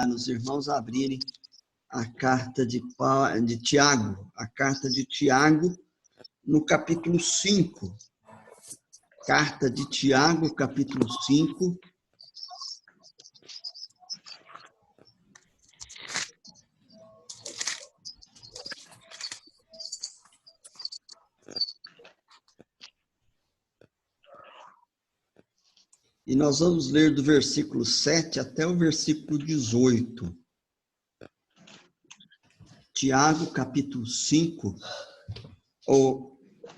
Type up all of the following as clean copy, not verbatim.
os irmãos abrirem a carta de Tiago, a carta de Tiago, no capítulo 5. Carta de Tiago, capítulo 5. E nós vamos ler do versículo 7 até o versículo 18. Tiago, capítulo 5,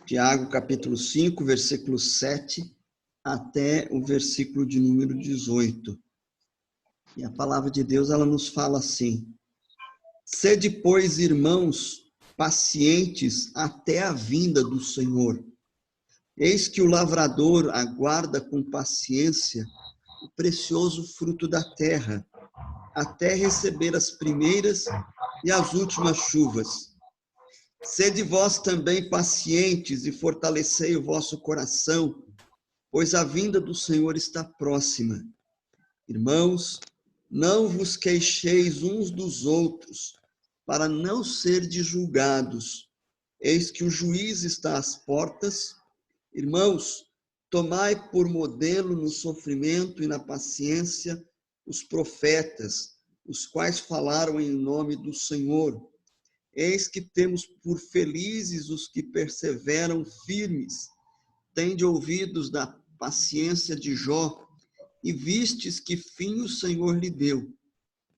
Tiago, capítulo 5, versículo 7 até o versículo de número 18. E a palavra de Deus, ela nos fala assim: Sede, pois, irmãos, pacientes até a vinda do Senhor. Eis que o lavrador aguarda com paciência o precioso fruto da terra, até receber as primeiras e as últimas chuvas. Sede vós também pacientes e fortalecei o vosso coração, pois a vinda do Senhor está próxima. Irmãos, não vos queixeis uns dos outros, para não serdes julgados. Eis que o juiz está às portas. Irmãos, tomai por modelo no sofrimento e na paciência os profetas, os quais falaram em nome do Senhor. Eis que temos por felizes os que perseveram firmes. Tende ouvidos da paciência de Jó, e vistes que fim o Senhor lhe deu,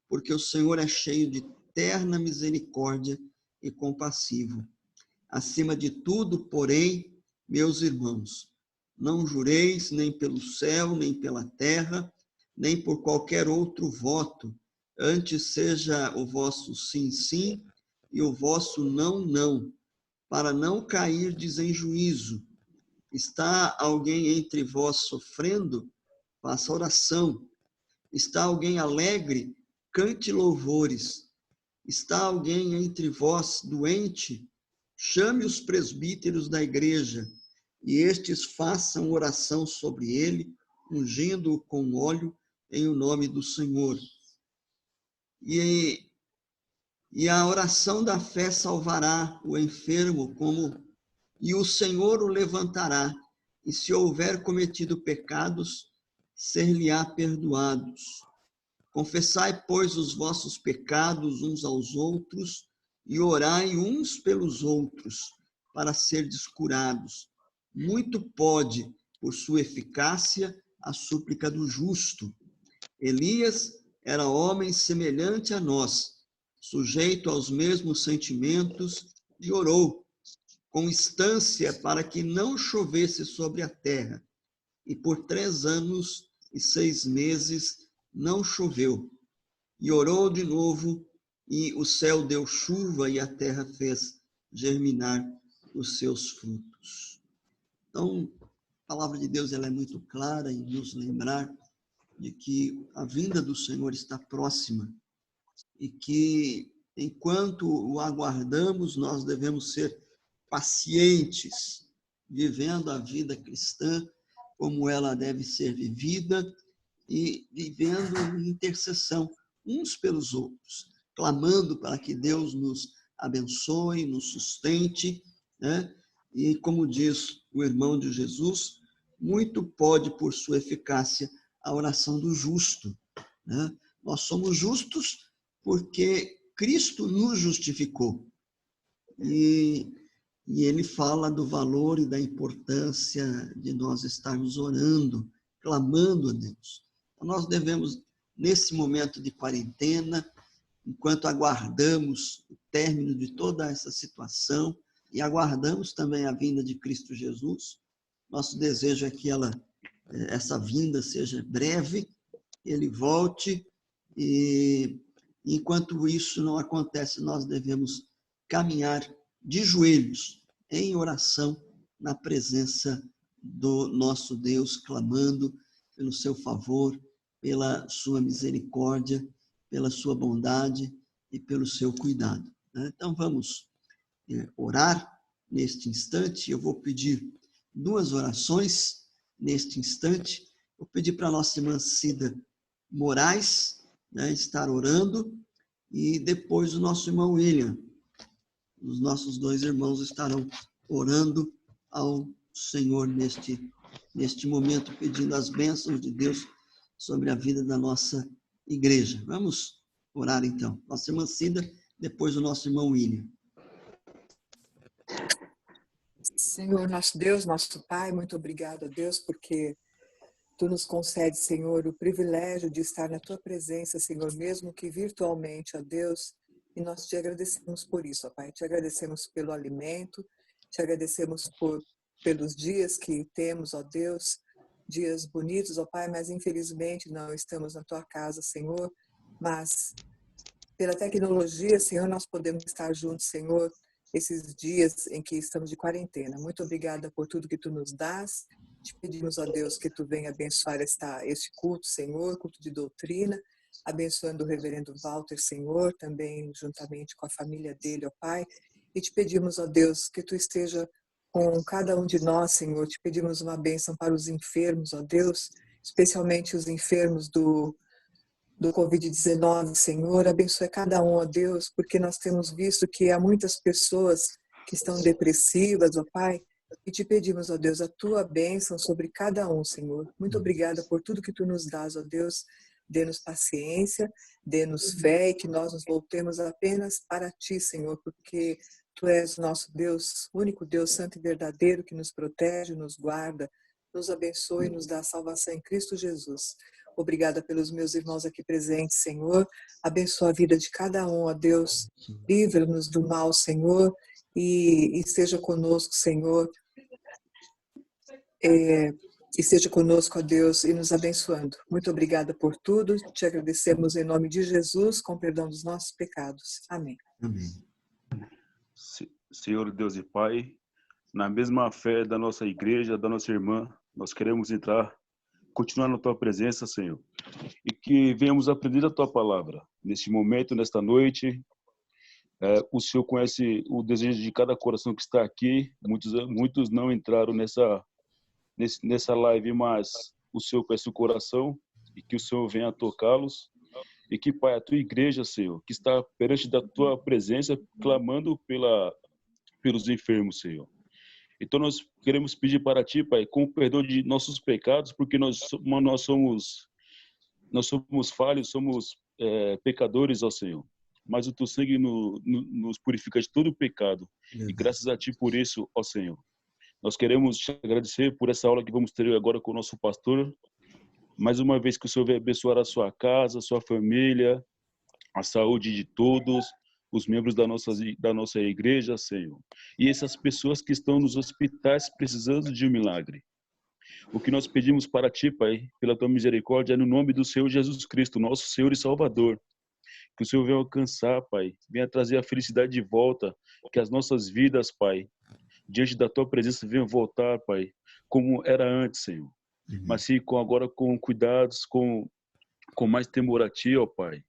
porque o Senhor é cheio de terna misericórdia e compassivo. Acima de tudo, porém, meus irmãos, não jureis nem pelo céu, nem pela terra, nem por qualquer outro voto, antes seja o vosso sim, sim, e o vosso não, não, para não cairdes em juízo. Está alguém entre vós sofrendo? Faça oração. Está alguém alegre? Cante louvores. Está alguém entre vós doente? Chame os presbíteros da igreja, e estes façam oração sobre ele, ungindo-o com óleo em o nome do Senhor. E a oração da fé salvará o enfermo, e o Senhor o levantará, e se houver cometido pecados, ser-lhe-á perdoados. Confessai, pois, os vossos pecados uns aos outros, e orai uns pelos outros, para serdes curados. Muito pode, por sua eficácia, a súplica do justo. Elias era homem semelhante a nós, sujeito aos mesmos sentimentos, e orou com instância para que não chovesse sobre a terra. E por 3 anos e 6 meses não choveu. E orou de novo, e o céu deu chuva, e a terra fez germinar os seus frutos. Então, a palavra de Deus, ela é muito clara em nos lembrar de que a vinda do Senhor está próxima e que, enquanto o aguardamos, nós devemos ser pacientes, vivendo a vida cristã como ela deve ser vivida e vivendo em intercessão uns pelos outros, clamando para que Deus nos abençoe, nos sustente, né? E como diz o irmão de Jesus, muito pode, por sua eficácia, a oração do justo, né? Nós somos justos porque Cristo nos justificou. E ele fala do valor e da importância de nós estarmos orando, clamando a Deus. Então, nós devemos, nesse momento de quarentena, enquanto aguardamos o término de toda essa situação e aguardamos também a vinda de Cristo Jesus, nosso desejo é que essa vinda seja breve, ele volte, e enquanto isso não acontece, nós devemos caminhar de joelhos, em oração, na presença do nosso Deus, clamando pelo seu favor, pela sua misericórdia, pela sua bondade e pelo seu cuidado. Então, vamos orar neste instante. Eu vou pedir 2 orações neste instante. Vou pedir para a nossa irmã Cida Moraes, né, estar orando, e depois o nosso irmão William. Os nossos dois irmãos estarão orando ao Senhor neste momento, pedindo as bênçãos de Deus sobre a vida da nossa igreja. Vamos orar então. Nossa irmã Cida, depois o nosso irmão William. Senhor, nosso Deus, nosso Pai, muito obrigado a Deus, porque Tu nos concede, Senhor, o privilégio de estar na Tua presença, Senhor, mesmo que virtualmente, ó Deus, e nós te agradecemos por isso, ó Pai. Te agradecemos pelo alimento, te agradecemos pelos dias que temos, ó Deus, dias bonitos, ó Pai, mas infelizmente não estamos na Tua casa, Senhor, mas pela tecnologia, Senhor, nós podemos estar juntos, Senhor, esses dias em que estamos de quarentena. Muito obrigada por tudo que Tu nos dás. Te pedimos, ó Deus, que Tu venha abençoar este culto, Senhor, culto de doutrina, abençoando o reverendo Walter, Senhor, também juntamente com a família dele, ó Pai. E te pedimos, ó Deus, que Tu esteja com cada um de nós, Senhor. Te pedimos uma bênção para os enfermos, ó Deus, especialmente os enfermos do Covid-19, Senhor, abençoe cada um, ó Deus, porque nós temos visto que há muitas pessoas que estão depressivas, ó Pai, e te pedimos, ó Deus, a Tua bênção sobre cada um, Senhor. Muito obrigada por tudo que Tu nos dás, ó Deus. Dê-nos paciência, dê-nos fé e que nós nos voltemos apenas para Ti, Senhor, porque Tu és nosso Deus, único Deus santo e verdadeiro que nos protege, nos guarda, nos abençoe e nos dá salvação em Cristo Jesus. Obrigada pelos meus irmãos aqui presentes, Senhor. Abençoa a vida de cada um, ó Deus. Livra-nos do mal, Senhor, e esteja conosco, Senhor. E esteja conosco, ó Deus, e nos abençoando. Muito obrigada por tudo. Te agradecemos em nome de Jesus, com perdão dos nossos pecados. Amém. Amém. Senhor Deus e Pai, na mesma fé da nossa igreja, da nossa irmã, nós queremos continuar na Tua presença, Senhor, e que venhamos aprender a Tua palavra. Neste momento, nesta noite, o Senhor conhece o desejo de cada coração que está aqui. Muitos não entraram nessa live, mas o Senhor conhece o coração e que o Senhor venha tocá-los. E que, Pai, a Tua igreja, Senhor, que está perante da Tua presença, clamando pelos enfermos, Senhor. Então nós queremos pedir para Ti, Pai, com o perdão de nossos pecados, porque nós somos falhos, somos pecadores, ó Senhor. Mas o Teu sangue nos purifica de todo o pecado. E graças a Ti por isso, ó Senhor. Nós queremos te agradecer por essa aula que vamos ter agora com o nosso pastor. Mais uma vez que o Senhor venha abençoar a sua casa, a sua família, a saúde de todos, os membros da nossa igreja, Senhor. E essas pessoas que estão nos hospitais precisando de um milagre. O que nós pedimos para Ti, Pai, pela Tua misericórdia, é no nome do Senhor Jesus Cristo, nosso Senhor e Salvador. Que o Senhor venha alcançar, Pai, venha trazer a felicidade de volta, que as nossas vidas, Pai, diante da Tua presença venham voltar, Pai, como era antes, Senhor. Mas sim, agora com cuidados, com mais temor a Ti, ó Pai.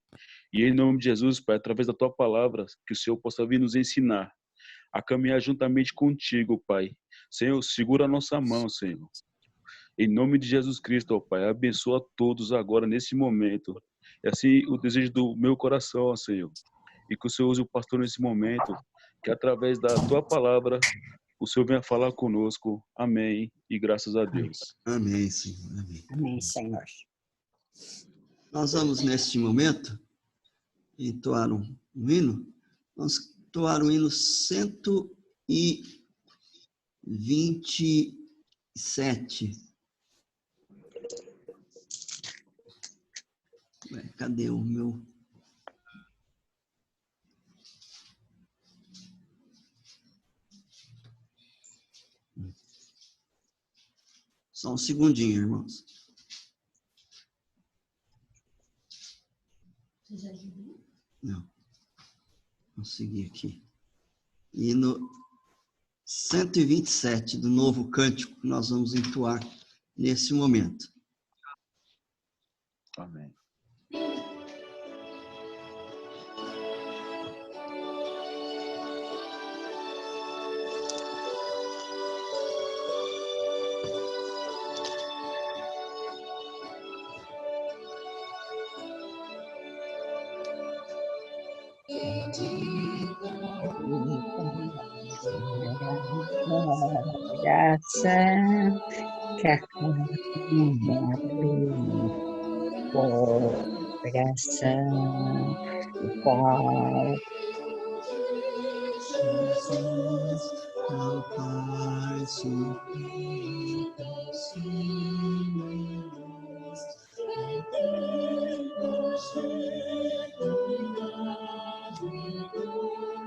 E em nome de Jesus, Pai, através da Tua palavra, que o Senhor possa vir nos ensinar a caminhar juntamente contigo, Pai. Senhor, segura a nossa mão, Senhor. Em nome de Jesus Cristo, ó Pai, abençoa todos agora, nesse momento. É assim o desejo do meu coração, ó Senhor. E que o Senhor use o pastor nesse momento, que através da Tua palavra, o Senhor venha falar conosco. Amém. E graças a Deus. Amém, Senhor. Amém. Amém, Senhor. Nós vamos, neste momento, entoar um hino. Vamos entoar o hino 127. Cadê o meu? Só um segundinho, irmãos. Não. Consegui aqui. Hino 127 do Novo Cântico, que nós vamos entoar nesse momento. Amém. Coração que a coração, o qual Jesus, ao Pai suplica, Senhor, eterno cuidado e dor,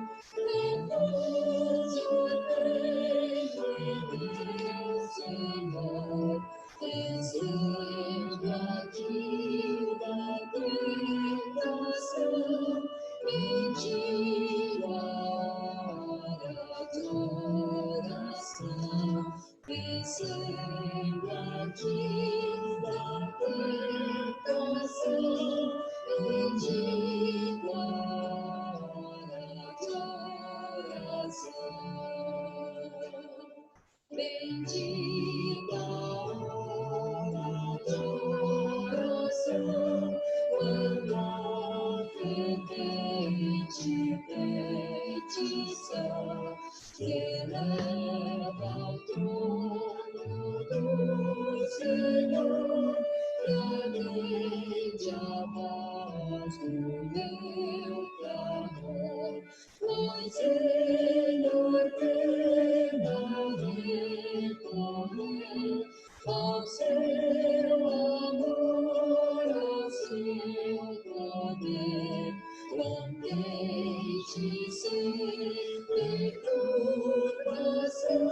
Senhor, exemplo aqui da tentação, e tira adoração, exemplo aqui da tentação, e tira adoração. Bendita hora da oração, quando a fervente petição se eleva ao trono do Senhor, e atende a voz do meu clamor, pois Ele ordena recorrer ao seu amor, ao seu poder, contente sem perturbação,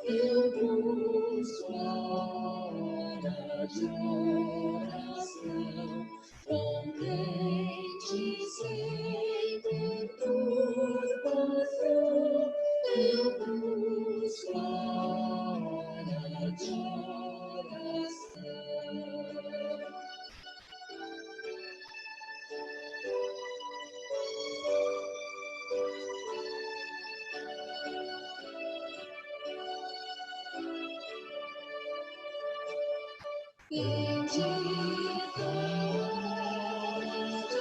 eu busco a hora de oração, contente sem perturbação, eu busco a hora de oração. Bendita hora de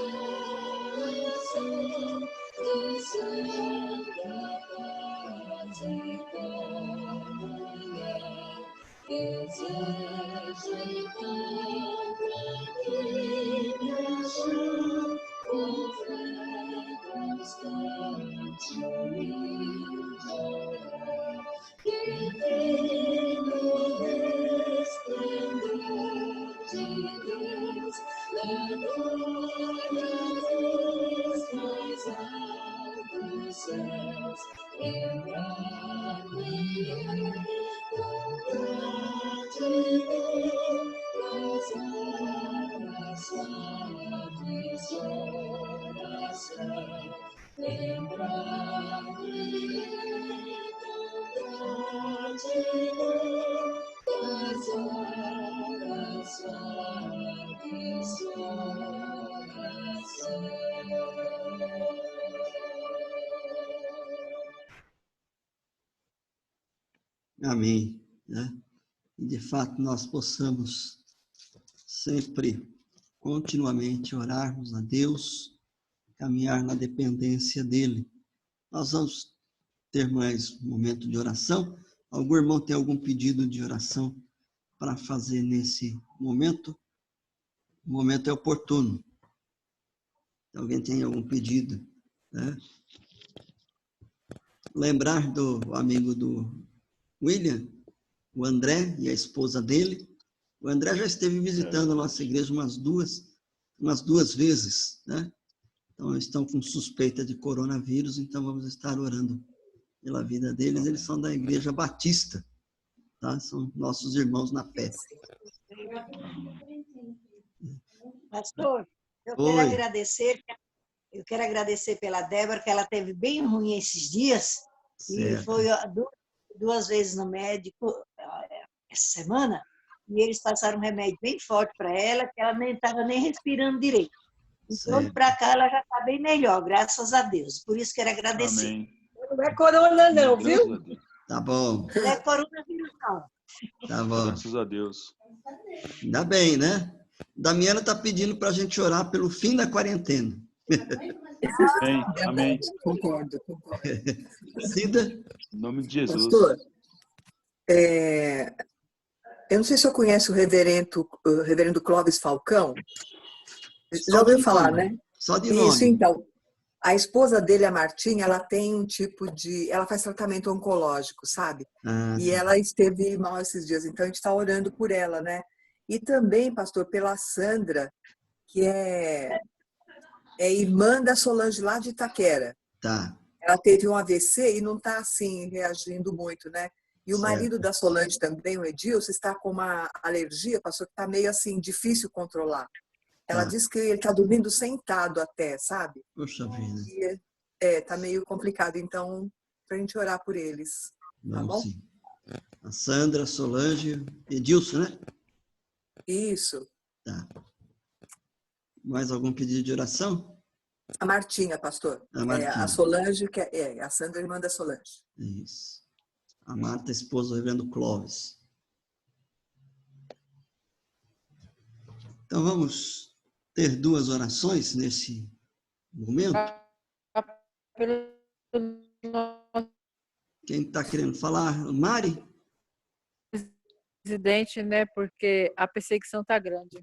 oração, de santa paz e comunhão, desejo encontrar minha chão, com fé constante humilde orar, que vem no resplendor de Deus, da glória dos mais altos céus, lembrar-me com gratidão das almas suaves de oração, lembrar-me com gratidão das almas suaves de oração. Amém. Né? E de fato nós possamos sempre, continuamente orarmos a Deus, caminhar na dependência dEle. Nós vamos ter mais um momento de oração. Algum irmão tem algum pedido de oração para fazer nesse momento? O momento é oportuno. Alguém tem algum pedido? Né? Lembrar do amigo do William, o André e a esposa dele. O André já esteve visitando a nossa igreja umas duas vezes, né? Então, estão com suspeita de coronavírus, então vamos estar orando pela vida deles. Eles são da Igreja Batista, tá? São nossos irmãos na fé. Pastor, eu quero agradecer pela Débora, que ela teve bem ruim esses dias, certo. E foi duas vezes no médico essa semana, e eles passaram um remédio bem forte para ela, que ela nem estava nem respirando direito. Então, para cá, ela já está bem melhor, graças a Deus. Por isso, quero agradecer. Amém. Não é corona não, viu? Tá bom. Não é coronavírus, não. Tá bom. Graças a Deus. Ainda bem, né? Damiana está pedindo para a gente orar pelo fim da quarentena. Amém. Amém. Concordo. Cida? Em nome de Jesus. Pastor, eu não sei se eu conheço o reverendo Clóvis Falcão. Já ouviu falar, né? Só de Isso, nome. então. A esposa dele, a Martinha, ela tem um tipo de... Ela faz tratamento oncológico, sabe? E Sim. ela esteve mal esses dias, então a gente está orando por ela, né? E também, pastor, pela Sandra, que é irmã da Solange lá de Itaquera. Tá. Ela teve um AVC e não está, assim, reagindo muito, né? E o Certo. marido da Solange também, o Edilson, está com uma alergia, pastor, que está meio, assim, difícil controlar. Ela Tá. diz que ele está dormindo sentado até, sabe? Poxa vida. E tá meio complicado, então, para a gente orar por eles, tá Vamos bom? sim. A Sandra, Solange, Edilson, né? Isso. Tá. Mais algum pedido de oração? A Martinha, pastor. A Martinha. A Solange, que a Sandra, irmã da Solange. Isso. A Marta, esposa do reverendo Clóvis. Então, vamos ter duas orações nesse momento. Quem está querendo falar? Mari? Presidente, né? Porque a perseguição está grande.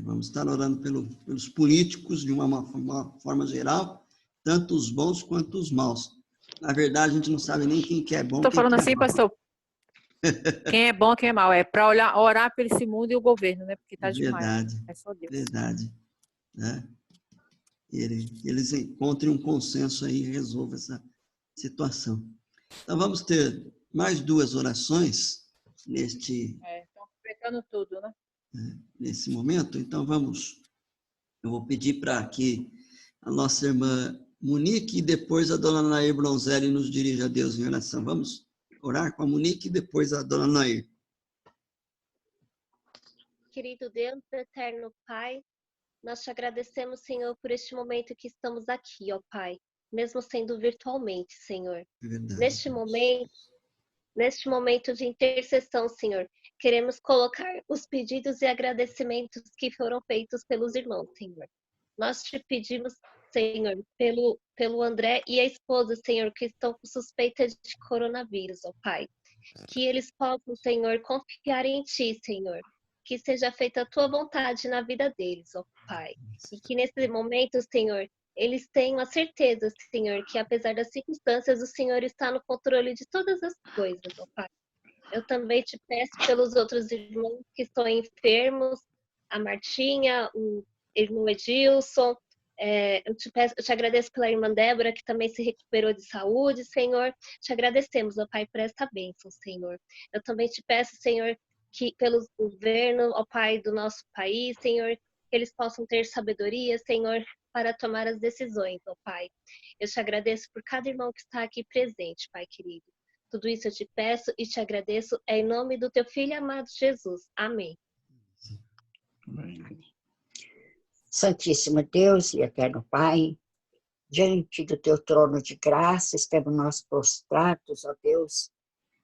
Vamos estar orando pelos políticos de uma forma geral, tanto os bons quanto os maus. Na verdade, a gente não sabe nem quem que é bom. Estou falando que assim, é mau. pastor. Quem é bom, quem é mau. É para orar por esse mundo e o governo, né? Porque está demais. É só Deus. Verdade. Né? Eles encontrem um consenso aí e resolvam essa situação. Então, vamos ter mais duas orações Estão complicando tudo, né? nesse momento. Então, eu vou pedir para que a nossa irmã Monique e depois a dona Nair Bronzelli nos dirija a Deus em oração. Vamos orar com a Monique e depois a dona Nair. Querido Deus, eterno Pai, nós te agradecemos, Senhor, por este momento que estamos aqui, ó Pai, mesmo sendo virtualmente, Senhor. Verdade. Neste momento de intercessão, Senhor, queremos colocar os pedidos e agradecimentos que foram feitos pelos irmãos, Senhor. Nós te pedimos, Senhor, pelo André e a esposa, Senhor, que estão com suspeita de coronavírus, ó Pai. Que eles possam, Senhor, confiar em Ti, Senhor. Que seja feita a Tua vontade na vida deles, ó Pai. E que nesse momento, Senhor, eles tenham a certeza, Senhor, que apesar das circunstâncias, o Senhor está no controle de todas as coisas, ó Pai. Eu também te peço pelos outros irmãos que estão enfermos, a Martinha, o irmão Edilson, eu te agradeço pela irmã Débora, que também se recuperou de saúde, Senhor. Te agradecemos, ó Pai, por esta bênção, Senhor. Eu também te peço, Senhor, que pelo governo, ó Pai, do nosso país, Senhor, que eles possam ter sabedoria, Senhor, para tomar as decisões, ó Pai. Eu te agradeço por cada irmão que está aqui presente, Pai querido. Tudo isso eu te peço e te agradeço em nome do teu Filho amado Jesus. Amém. Amém. Santíssimo Deus e eterno Pai, diante do teu trono de graça, estamos nós prostrados, ó Deus,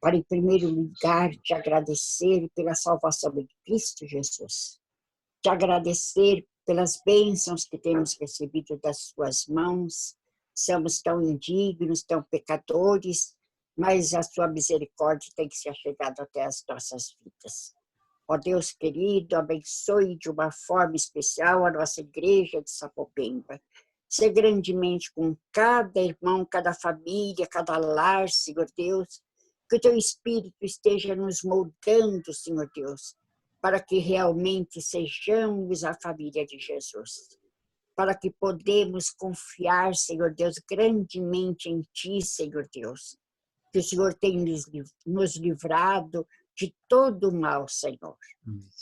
para em primeiro lugar te agradecer pela salvação de Cristo Jesus, te agradecer pelas bênçãos que temos recebido das suas mãos. Somos tão indignos, tão pecadores, mas a sua misericórdia tem que ser chegado até as nossas vidas. Ó Deus querido, abençoe de uma forma especial a nossa igreja de Sapopemba. Ser grandemente com cada irmão, cada família, cada lar, Senhor Deus. Que o teu Espírito esteja nos moldando, Senhor Deus, para que realmente sejamos a família de Jesus. Para que podemos confiar, Senhor Deus, grandemente em Ti, Senhor Deus. Que o Senhor tem nos livrado de todo o mal, Senhor.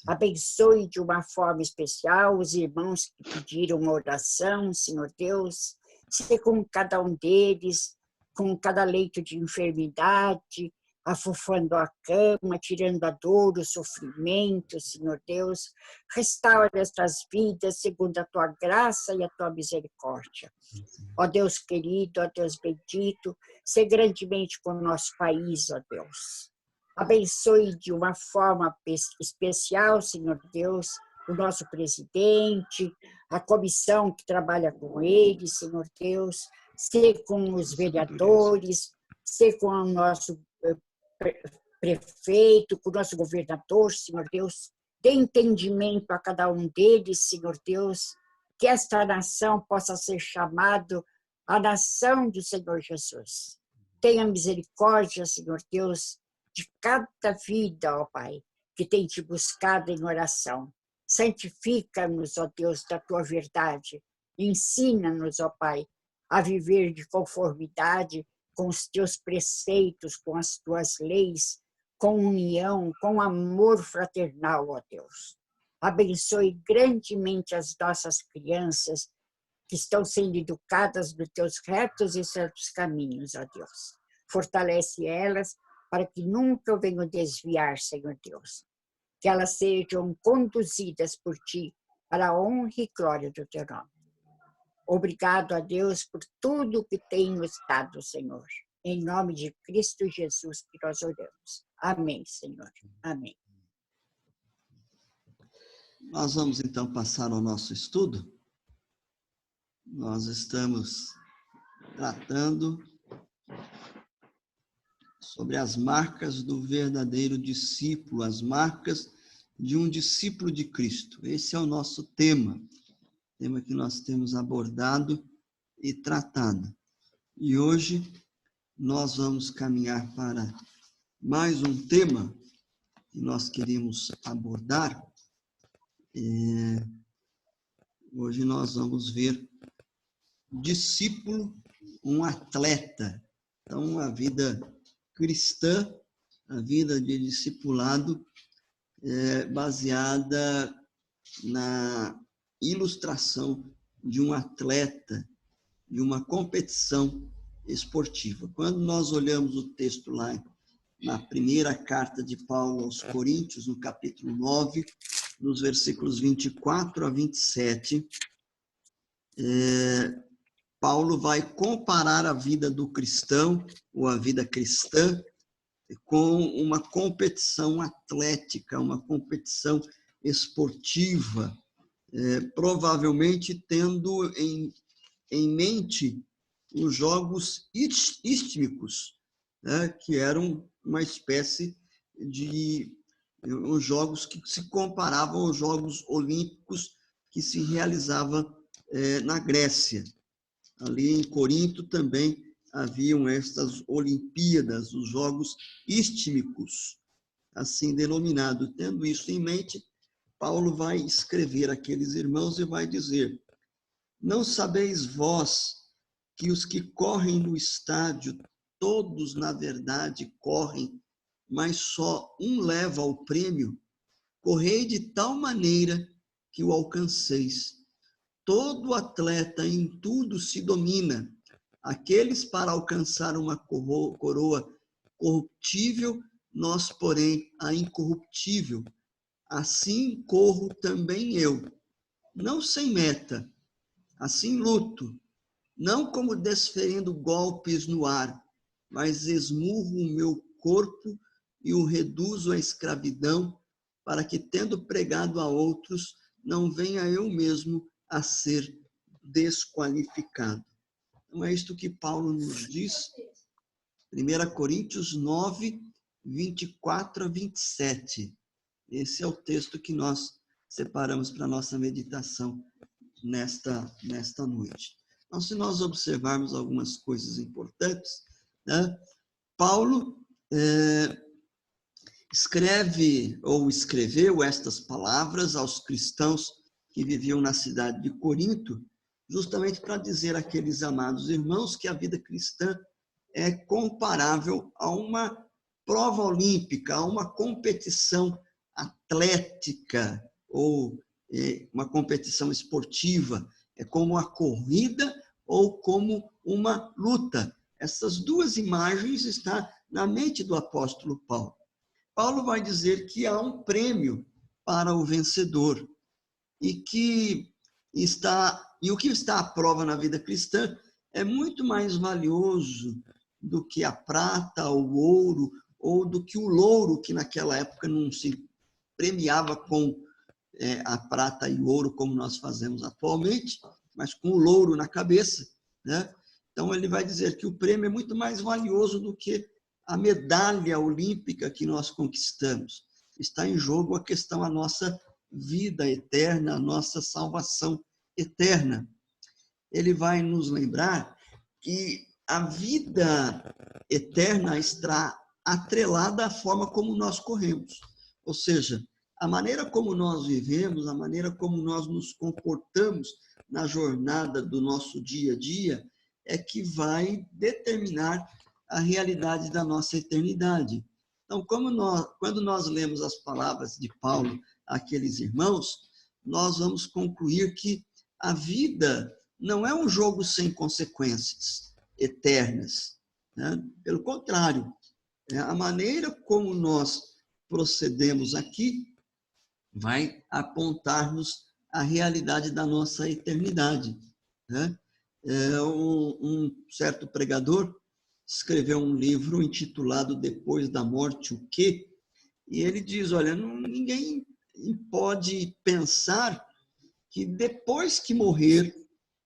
Abençoe de uma forma especial os irmãos que pediram uma oração, Senhor Deus. Seja com cada um deles, com cada leito de enfermidade, afofando a cama, tirando a dor, o sofrimento, Senhor Deus. Restaura estas vidas segundo a Tua graça e a Tua misericórdia. Ó Deus querido, ó Deus bendito, seja grandemente com o nosso país, ó Deus. Abençoe de uma forma especial, Senhor Deus, o nosso presidente, a comissão que trabalha com ele, Senhor Deus, ser com os vereadores, ser com o nosso prefeito, com o nosso governador, Senhor Deus. Dê entendimento a cada um deles, Senhor Deus, que esta nação possa ser chamada a nação do Senhor Jesus. Tenha misericórdia, Senhor Deus, de cada vida, ó Pai, que tem te buscado em oração. Santifica-nos, ó Deus, da tua verdade. Ensina-nos, ó Pai, a viver de conformidade com os teus preceitos, com as tuas leis, com união, com amor fraternal, ó Deus. Abençoe grandemente as nossas crianças que estão sendo educadas nos teus retos e certos caminhos, ó Deus. Fortalece elas para que nunca venham desviar, Senhor Deus. Que elas sejam conduzidas por ti para a honra e glória do teu nome. Obrigado a Deus por tudo que tem nos dado, Senhor. Em nome de Cristo Jesus que nós oramos. Amém, Senhor. Amém. Nós vamos então passar ao nosso estudo. Nós estamos tratando sobre as marcas do verdadeiro discípulo, as marcas de um discípulo de Cristo. Esse é o nosso tema que nós temos abordado e tratado. E hoje nós vamos caminhar para mais um tema que nós queríamos abordar. Hoje nós vamos ver discípulo, um atleta. Então, a vida cristã, a vida de discipulado, é baseada na ilustração de um atleta, de uma competição esportiva. Quando nós olhamos o texto lá na primeira carta de Paulo aos Coríntios, no capítulo 9, nos versículos 24 a 27, Paulo vai comparar a vida do cristão, ou a vida cristã, com uma competição atlética, uma competição esportiva, provavelmente tendo em mente os jogos istmicos, que eram uma espécie de os jogos que se comparavam aos Jogos Olímpicos que se realizavam na Grécia. Ali em Corinto também haviam estas Olimpíadas, os Jogos Istmicos, assim denominado. Tendo isso em mente, Paulo vai escrever àqueles irmãos e vai dizer: não sabeis vós que os que correm no estádio, todos na verdade correm, mas só um leva o prêmio? Correi de tal maneira que o alcanceis. Todo atleta em tudo se domina. Aqueles para alcançar uma coroa corruptível, nós, porém, a incorruptível. Assim corro também eu, não sem meta, assim luto, não como desferindo golpes no ar, mas esmurro o meu corpo e o reduzo à escravidão, para que, tendo pregado a outros, não venha eu mesmo a ser desqualificado. Então, é isto que Paulo nos diz, 1 Coríntios 9, 24 a 27. Esse é o texto que nós separamos para a nossa meditação nesta noite. Então, se nós observarmos algumas coisas importantes, Paulo escreveu estas palavras aos cristãos que viviam na cidade de Corinto, justamente para dizer àqueles amados irmãos que a vida cristã é comparável a uma prova olímpica, a uma competição atlética ou uma competição esportiva. É como a corrida ou como uma luta. Essas duas imagens estão na mente do apóstolo Paulo. Paulo vai dizer que há um prêmio para o vencedor e o que está à prova na vida cristã é muito mais valioso do que a prata, o ouro, ou do que o louro, que naquela época não se premiava com a prata e o ouro como nós fazemos atualmente, mas com o louro na cabeça, né? Então, ele vai dizer que o prêmio é muito mais valioso do que a medalha olímpica que nós conquistamos. Está em jogo a questão, a nossa vida eterna, a nossa salvação eterna. Ele vai nos lembrar que a vida eterna está atrelada à forma como nós corremos. Ou seja, a maneira como nós vivemos, a maneira como nós nos comportamos na jornada do nosso dia a dia, é que vai determinar a realidade da nossa eternidade. Então, quando nós lemos as palavras de Paulo àqueles irmãos, nós vamos concluir que a vida não é um jogo sem consequências eternas, né? Pelo contrário, a maneira como nós procedemos aqui vai apontar-nos a realidade da nossa eternidade, né? Um certo pregador escreveu um livro intitulado Depois da Morte, o quê? E ele diz, olha, ninguém pode pensar que depois que morrer,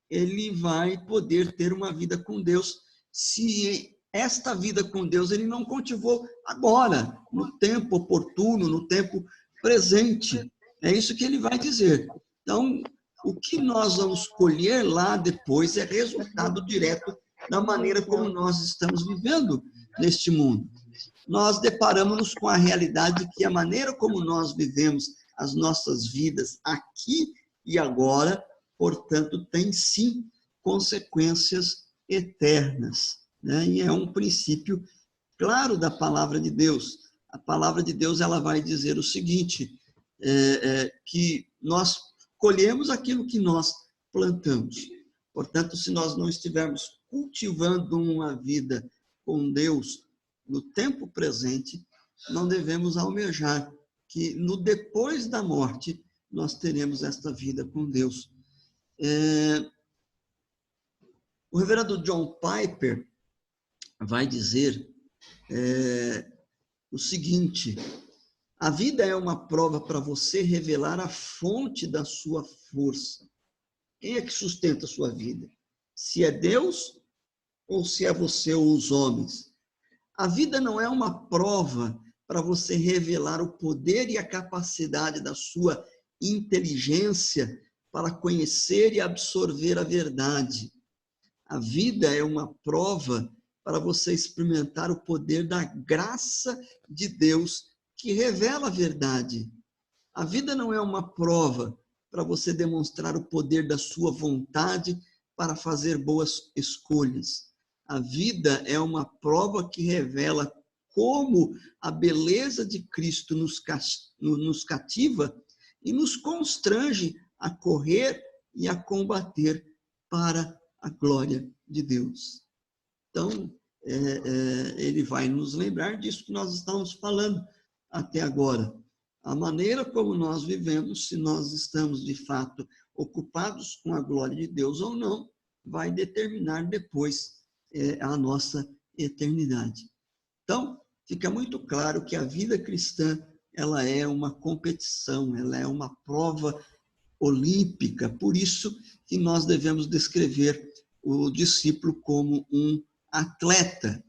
ele vai poder ter uma vida com Deus, se esta vida com Deus ele não cultivou agora, no tempo oportuno, no tempo presente. É isso que ele vai dizer. Então, o que nós vamos colher lá depois é resultado direto da maneira como nós estamos vivendo neste mundo. Nós deparamos-nos com a realidade que a maneira como nós vivemos as nossas vidas aqui e agora, portanto, tem sim consequências eternas, né? E é um princípio claro da palavra de Deus. A palavra de Deus ela vai dizer o seguinte, que nós colhemos aquilo que nós plantamos. Portanto, se nós não estivermos cultivando uma vida com Deus no tempo presente, não devemos almejar que no depois da morte nós teremos esta vida com Deus. O reverendo John Piper vai dizer o seguinte, a vida é uma prova para você revelar a fonte da sua força. Quem é que sustenta a sua vida? Se é Deus ou se é você ou os homens? A vida não é uma prova para você revelar o poder e a capacidade da sua inteligência para conhecer e absorver a verdade. A vida é uma prova para você experimentar o poder da graça de Deus que revela a verdade. A vida não é uma prova para você demonstrar o poder da sua vontade para fazer boas escolhas. A vida é uma prova que revela como a beleza de Cristo nos cativa e nos constrange a correr e a combater para a glória de Deus. Então, ele vai nos lembrar disso que nós estamos falando até agora. A maneira como nós vivemos, se nós estamos de fato ocupados com a glória de Deus ou não, vai determinar depois a nossa eternidade. Então, fica muito claro que a vida cristã, ela é uma competição, ela é uma prova olímpica, por isso que nós devemos descrever o discípulo como um atleta.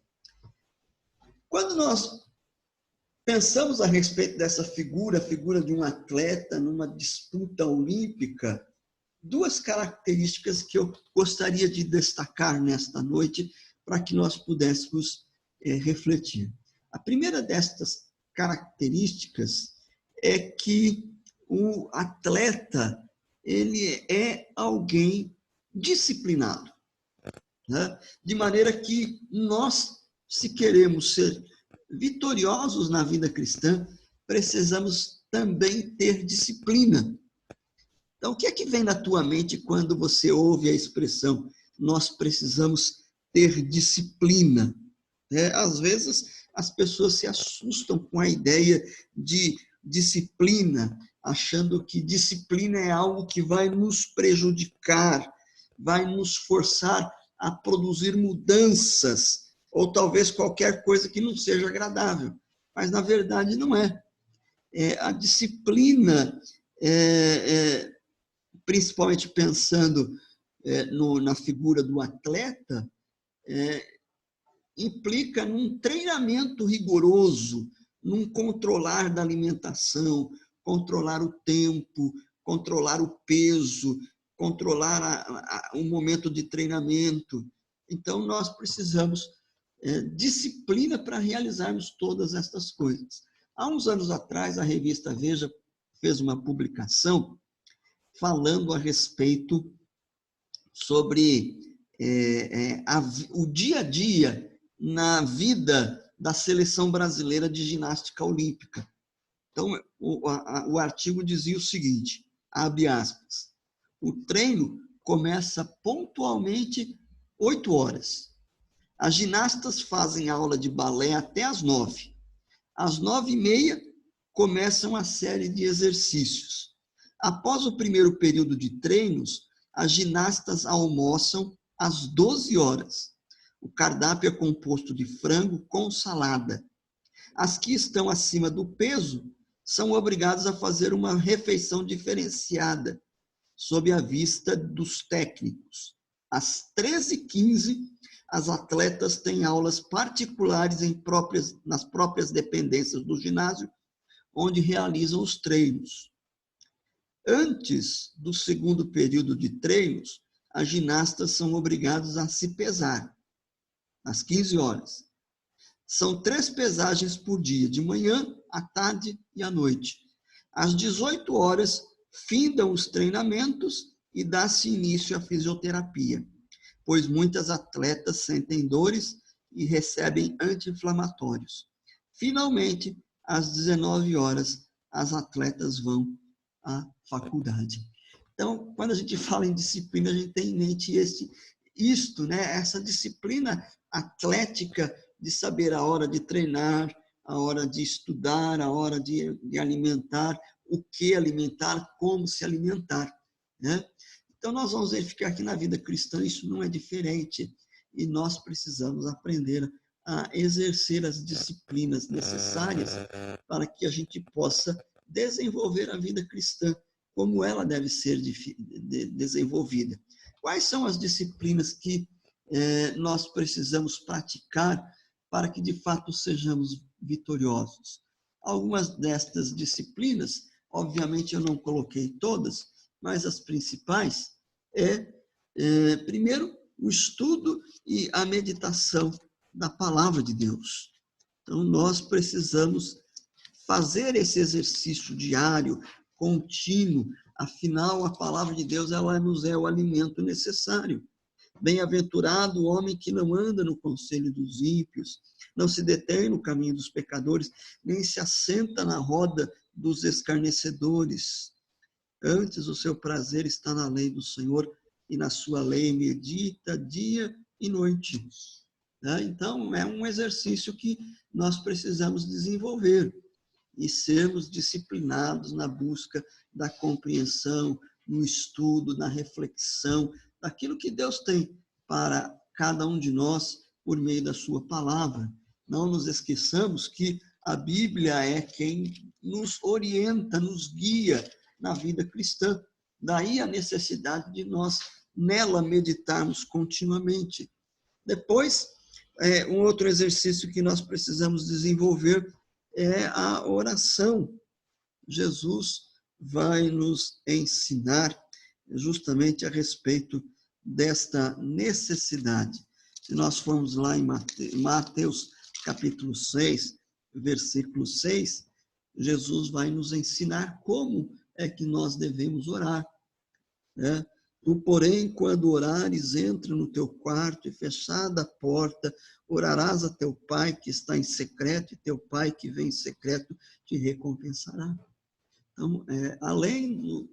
Quando nós pensamos a respeito dessa figura, a figura de um atleta numa disputa olímpica, duas características que eu gostaria de destacar nesta noite para que nós pudéssemos refletir. A primeira destas características é que o atleta ele é alguém disciplinado, né? De maneira que nós, se queremos ser vitoriosos na vida cristã, precisamos também ter disciplina. Então, o que é que vem na tua mente quando você ouve a expressão nós precisamos ter disciplina? Às vezes, as pessoas se assustam com a ideia de disciplina, achando que disciplina é algo que vai nos prejudicar, vai nos forçar a produzir mudanças, ou talvez qualquer coisa que não seja agradável. Mas, na verdade, não é. A disciplina principalmente pensando na figura do atleta, implica num treinamento rigoroso, num controlar da alimentação, controlar o tempo, controlar o peso, controlar o momento de treinamento. Então, nós precisamos disciplina para realizarmos todas estas coisas. Há uns anos atrás, a revista Veja fez uma publicação falando a respeito sobre o dia a dia na vida da seleção brasileira de ginástica olímpica. Então, o artigo dizia o seguinte, abre aspas, o treino começa pontualmente 8 horas. As ginastas fazem aula de balé até às 9. Às 9h30, começam a série de exercícios. Após o primeiro período de treinos, as ginastas almoçam às 12 horas. O cardápio é composto de frango com salada. As que estão acima do peso são obrigadas a fazer uma refeição diferenciada, sob a vista dos técnicos. Às 13h15, as atletas têm aulas particulares nas próprias dependências do ginásio, onde realizam os treinos. Antes do segundo período de treinos, as ginastas são obrigadas a se pesar, às 15 horas. São 3 pesagens por dia, de manhã, à tarde e à noite. Às 18 horas, findam os treinamentos e dá-se início à fisioterapia, pois muitas atletas sentem dores e recebem anti-inflamatórios. Finalmente, às 19 horas, as atletas vão à faculdade. Então, quando a gente fala em disciplina, a gente tem em mente essa disciplina atlética de saber a hora de treinar, a hora de estudar, a hora de alimentar, o que alimentar, como se alimentar, né? Então, nós vamos verificar que na vida cristã isso não é diferente e nós precisamos aprender a exercer as disciplinas necessárias para que a gente possa desenvolver a vida cristã como ela deve ser desenvolvida. Quais são as disciplinas que nós precisamos praticar para que, de fato, sejamos vitoriosos? Algumas destas disciplinas, obviamente eu não coloquei todas, mas as principais primeiro, o estudo e a meditação da palavra de Deus. Então, nós precisamos fazer esse exercício diário, contínuo, afinal, a palavra de Deus, ela nos é o alimento necessário. Bem-aventurado o homem que não anda no conselho dos ímpios, não se detém no caminho dos pecadores, nem se assenta na roda dos escarnecedores. Antes, o seu prazer está na lei do Senhor, e na sua lei medita dia e noite. Então, é um exercício que nós precisamos desenvolver e sermos disciplinados na busca da compreensão, no estudo, na reflexão, daquilo que Deus tem para cada um de nós por meio da sua palavra. Não nos esqueçamos que a Bíblia é quem nos orienta, nos guia na vida cristã. Daí a necessidade de nós nela meditarmos continuamente. Depois, um outro exercício que nós precisamos desenvolver é a oração. Jesus vai nos ensinar justamente a respeito desta necessidade. Se nós formos lá em Mateus capítulo 6, versículo 6, Jesus vai nos ensinar como é que nós devemos orar. Tu, porém, quando orares, entra no teu quarto e, fechada a porta, orarás a teu Pai que está em secreto, e teu Pai que vem em secreto te recompensará. Então, além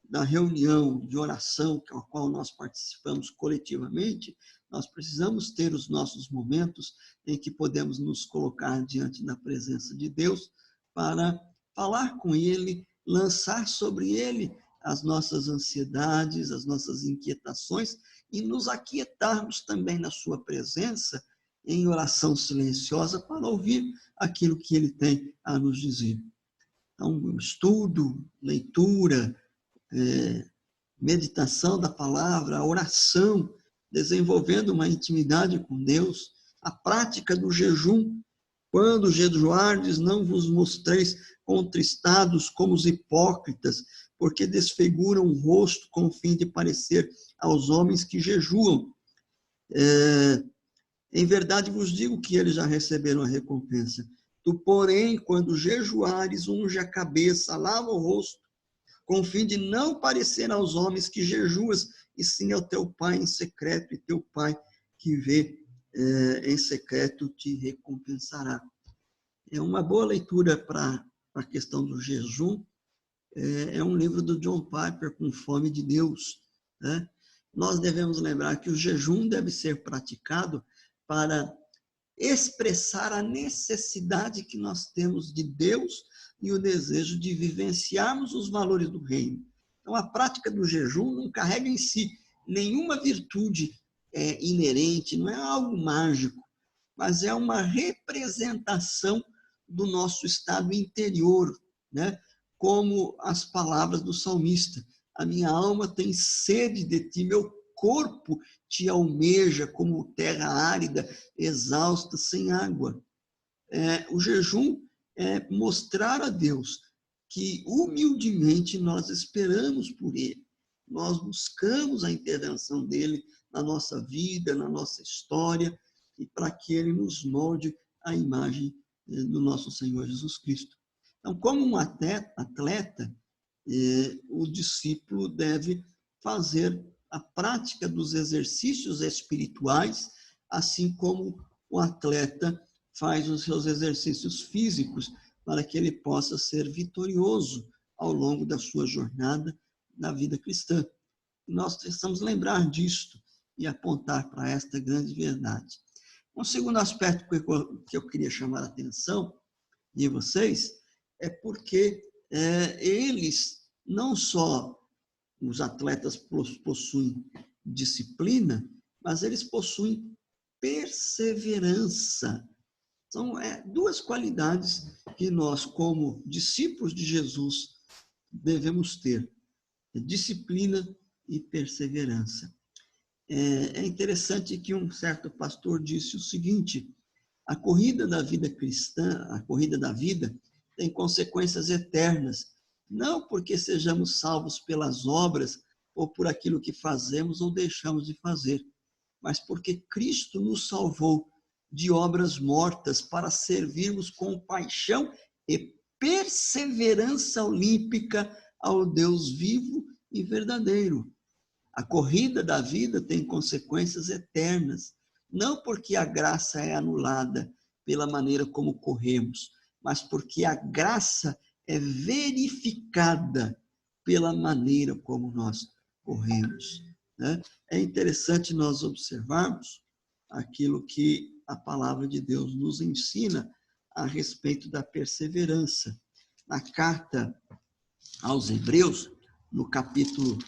da reunião de oração, a qual nós participamos coletivamente, nós precisamos ter os nossos momentos em que podemos nos colocar diante da presença de Deus para falar com Ele, lançar sobre Ele as nossas ansiedades, as nossas inquietações e nos aquietarmos também na sua presença em oração silenciosa para ouvir aquilo que Ele tem a nos dizer. Então, estudo, leitura, meditação da palavra, oração, desenvolvendo uma intimidade com Deus, a prática do jejum. Quando jejuardes, não vos mostreis contristados como os hipócritas, porque desfiguram o rosto com o fim de parecer aos homens que jejuam. Em verdade vos digo que eles já receberam a recompensa. Tu, porém, quando jejuares, unge a cabeça, lava o rosto, com o fim de não parecer aos homens que jejuas, e sim ao teu Pai em secreto, e teu Pai que vê em secreto te recompensará. É uma boa leitura para a questão do jejum. É um livro do John Piper, Com Fome de Deus, né? Nós devemos lembrar que o jejum deve ser praticado para expressar a necessidade que nós temos de Deus e o desejo de vivenciarmos os valores do reino. Então, a prática do jejum não carrega em si nenhuma virtude inerente, não é algo mágico, mas é uma representação do nosso estado interior, né? Como as palavras do salmista: a minha alma tem sede de ti, meu corpo te almeja como terra árida, exausta, sem água. O jejum é mostrar a Deus que humildemente nós esperamos por Ele. Nós buscamos a intervenção dEle na nossa vida, na nossa história, e para que Ele nos molde a imagem do nosso Senhor Jesus Cristo. Então, como um atleta, o discípulo deve fazer a prática dos exercícios espirituais, assim como o atleta faz os seus exercícios físicos, para que ele possa ser vitorioso ao longo da sua jornada na vida cristã. Nós precisamos lembrar disto e apontar para esta grande verdade. Um segundo aspecto que eu queria chamar a atenção de vocês é porque eles, não só os atletas possuem disciplina, mas eles possuem perseverança. São duas qualidades que nós, como discípulos de Jesus, devemos ter: disciplina e perseverança. É interessante que um certo pastor disse o seguinte: a corrida da vida cristã, a corrida da vida, tem consequências eternas, não porque sejamos salvos pelas obras ou por aquilo que fazemos ou deixamos de fazer, mas porque Cristo nos salvou de obras mortas para servirmos com paixão e perseverança olímpica ao Deus vivo e verdadeiro. A corrida da vida tem consequências eternas, não porque a graça é anulada pela maneira como corremos, mas porque a graça é verificada pela maneira como nós corremos, né? É interessante nós observarmos aquilo que a palavra de Deus nos ensina a respeito da perseverança. Na carta aos Hebreus, no capítulo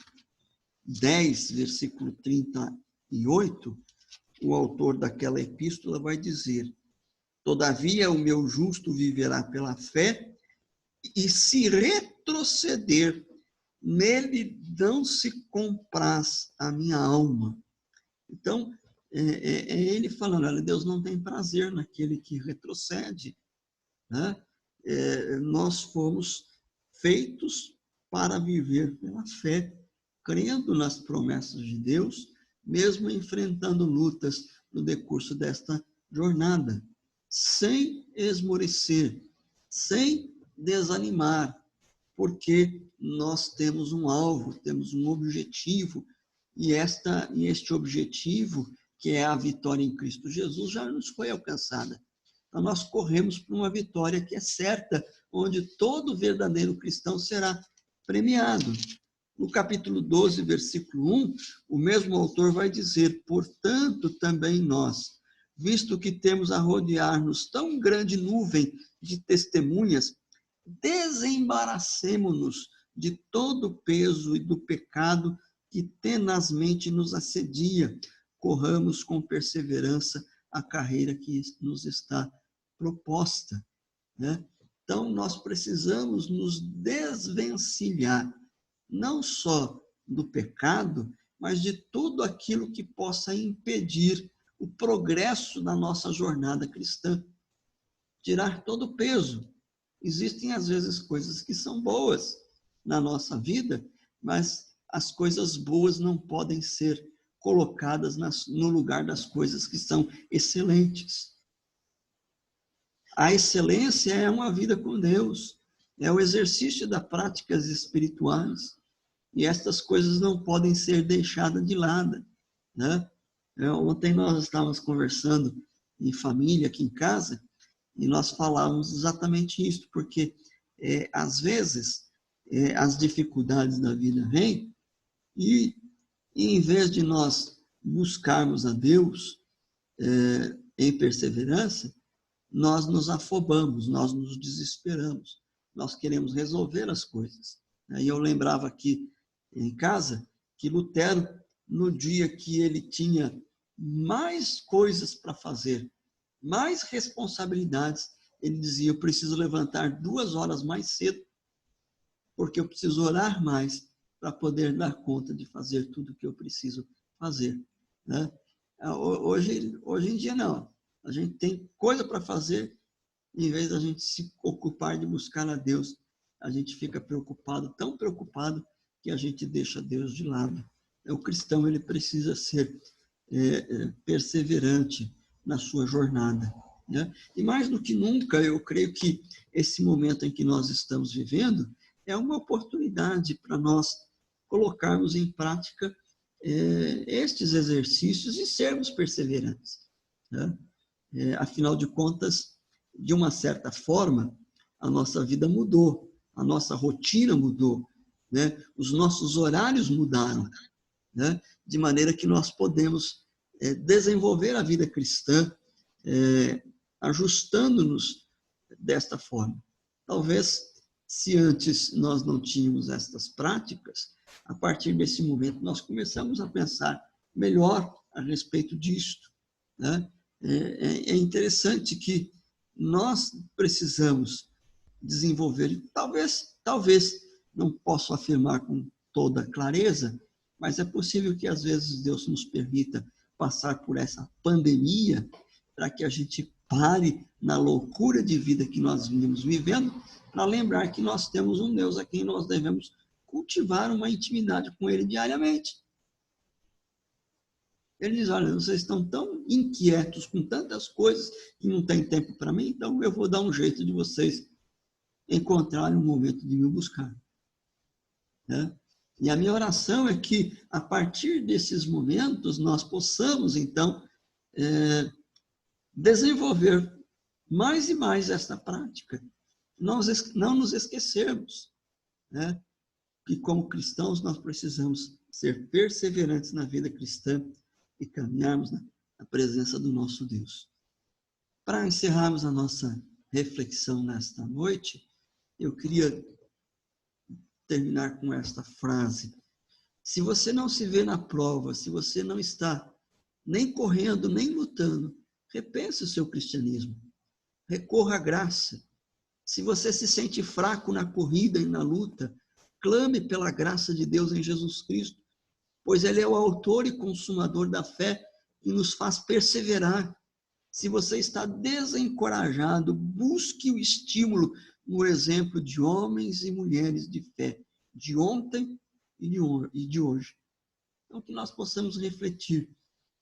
10, versículo 38, o autor daquela epístola vai dizer: todavia o meu justo viverá pela fé, e se retroceder, nele não se compraz a minha alma. Então, é ele falando: olha, Deus não tem prazer naquele que retrocede, né? Nós fomos feitos para viver pela fé, crendo nas promessas de Deus, mesmo enfrentando lutas no decurso desta jornada, sem esmorecer, sem desanimar, porque nós temos um alvo, temos um objetivo, e este objetivo, que é a vitória em Cristo Jesus, já nos foi alcançada. Então, nós corremos para uma vitória que é certa, onde todo verdadeiro cristão será premiado. No capítulo 12, versículo 1, o mesmo autor vai dizer: portanto, também nós, visto que temos a rodear-nos tão grande nuvem de testemunhas, desembaracemo-nos de todo o peso e do pecado que tenazmente nos assedia. Corramos com perseverança a carreira que nos está proposta, né? Então, nós precisamos nos desvencilhar, não só do pecado, mas de tudo aquilo que possa impedir o progresso da nossa jornada cristã. Tirar todo o peso. Existem, às vezes, coisas que são boas na nossa vida, mas as coisas boas não podem ser colocadas no lugar das coisas que são excelentes. A excelência é uma vida com Deus, é o exercício das práticas espirituais, e estas coisas não podem ser deixadas de lado, né? Ontem nós estávamos conversando em família, aqui em casa, e nós falávamos exatamente isso, porque às vezes as dificuldades da vida vêm e em vez de nós buscarmos a Deus em perseverança, nós nos afobamos, nós nos desesperamos, nós queremos resolver as coisas. E eu lembrava aqui em casa que Lutero, no dia que ele tinha mais coisas para fazer, mais responsabilidades, ele dizia: eu preciso levantar 2 horas mais cedo, porque eu preciso orar mais para poder dar conta de fazer tudo o que eu preciso fazer. Né? Hoje em dia, não. A gente tem coisa para fazer, em vez da gente se ocupar de buscar a Deus, a gente fica preocupado, tão preocupado, que a gente deixa Deus de lado. O cristão, ele precisa ser perseverante na sua jornada. Né? E mais do que nunca, eu creio que esse momento em que nós estamos vivendo é uma oportunidade para nós colocarmos em prática estes exercícios e sermos perseverantes. Né? Afinal de contas, de uma certa forma, a nossa vida mudou, a nossa rotina mudou, né? Os nossos horários mudaram, né? De maneira que nós podemos desenvolver a vida cristã ajustando-nos desta forma. Talvez, se antes nós não tínhamos estas práticas, a partir desse momento nós começamos a pensar melhor a respeito disto, né? É interessante que nós precisamos desenvolver, talvez não posso afirmar com toda clareza, mas é possível que às vezes Deus nos permita passar por essa pandemia para que a gente pare na loucura de vida que nós vínhamos vivendo, para lembrar que nós temos um Deus a quem nós devemos cultivar uma intimidade com Ele diariamente. Ele diz: olha, vocês estão tão inquietos com tantas coisas que não tem tempo para mim, então eu vou dar um jeito de vocês encontrarem um momento de me buscar. Né? E a minha oração é que, a partir desses momentos, nós possamos, então, desenvolver mais e mais esta prática. Nós não nos esquecermos, né? Que, como cristãos, nós precisamos ser perseverantes na vida cristã e caminharmos na presença do nosso Deus. Para encerrarmos a nossa reflexão nesta noite, eu queria terminar com esta frase: se você não se vê na prova, se você não está nem correndo, nem lutando, repense o seu cristianismo, recorra à graça. Se você se sente fraco na corrida e na luta, clame pela graça de Deus em Jesus Cristo, pois Ele é o autor e consumador da fé e nos faz perseverar. Se você está desencorajado, busque o estímulo no exemplo de homens e mulheres de fé, de ontem e de hoje. Então, que nós possamos refletir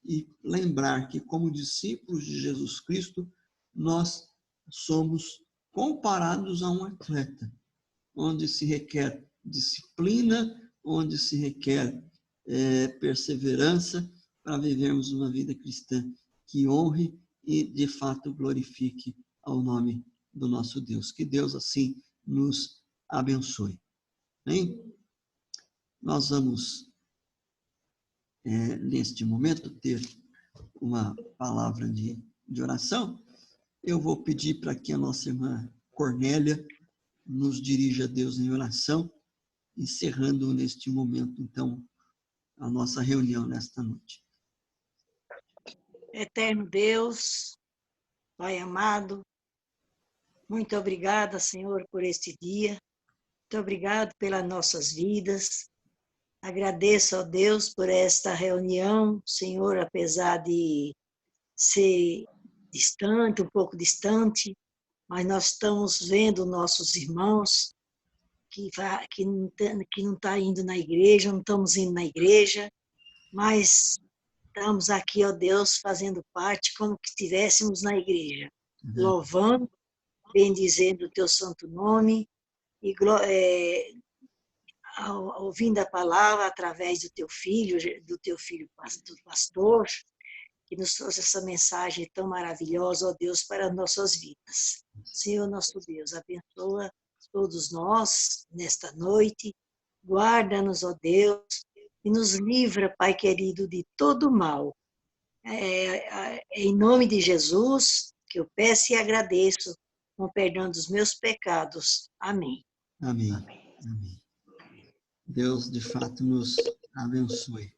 e lembrar que, como discípulos de Jesus Cristo, nós somos comparados a um atleta, onde se requer disciplina, onde se requer perseverança para vivermos uma vida cristã que honre e, de fato, glorifique ao nome do nosso Deus. Que Deus, assim, nos abençoe. Bem, nós vamos, neste momento, ter uma palavra de oração. Eu vou pedir para que a nossa irmã Cornélia nos dirija a Deus em oração, encerrando neste momento, então, a nossa reunião nesta noite. Eterno Deus, Pai amado, Muito obrigada, Senhor, por este dia. Muito obrigado pelas nossas vidas. Agradeço a Deus por esta reunião, Senhor, apesar de ser distante, um pouco distante, mas nós estamos vendo nossos irmãos que não tá indo na igreja, não estamos indo na igreja, mas estamos aqui, ó Deus, fazendo parte como que estivéssemos na igreja, louvando, bendizendo o teu santo nome e ouvindo a palavra através do teu filho pastor, que nos trouxe essa mensagem tão maravilhosa, ó Deus, para as nossas vidas. Senhor nosso Deus, abençoa todos nós nesta noite, guarda-nos, ó Deus, e nos livra, Pai querido, de todo mal. Em nome de Jesus, que eu peço e agradeço, com perdão dos meus pecados. Amém. Amém. Amém. Deus, de fato, nos abençoe.